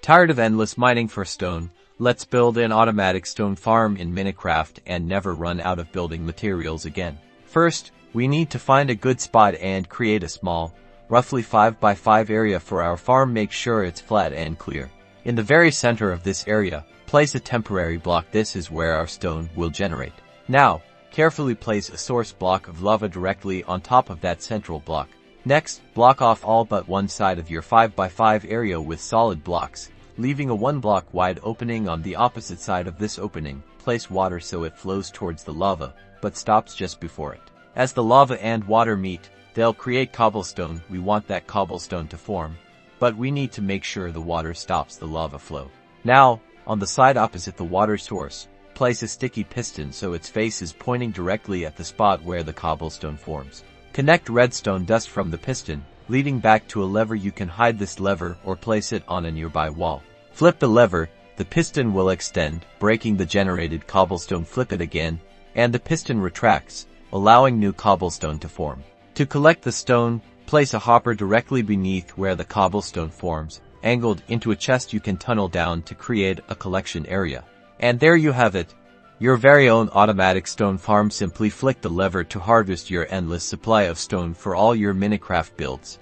Tired of endless mining for stone? Let's build an automatic stone farm in Minecraft and never run out of building materials again. First, we need to find a good spot and create a small, roughly 5 by 5 area for our farm. Make sure it's flat and clear. In the very center of this area, place a temporary block. This is where our stone will generate. Now, carefully place a source block of lava directly on top of that central block. Next, block off all but one side of your 5 by 5 area with solid blocks, leaving a 1 block wide opening on the opposite side of this opening. Place water so it flows towards the lava, but stops just before it. As the lava and water meet, they'll create cobblestone. We want that cobblestone to form, but we need to make sure the water stops the lava flow. Now, on the side opposite the water source, place a sticky piston so its face is pointing directly at the spot where the cobblestone forms. Connect redstone dust from the piston, leading back to a lever. You can hide this lever or place it on a nearby wall. Flip the lever, the piston will extend, breaking the generated cobblestone. Flip it again, and the piston retracts, allowing new cobblestone to form. To collect the stone, place a hopper directly beneath where the cobblestone forms, angled into a chest. You can tunnel down to create a collection area. And there you have it, your very own automatic stone farm. Simply flick the lever to harvest your endless supply of stone for all your Minecraft builds.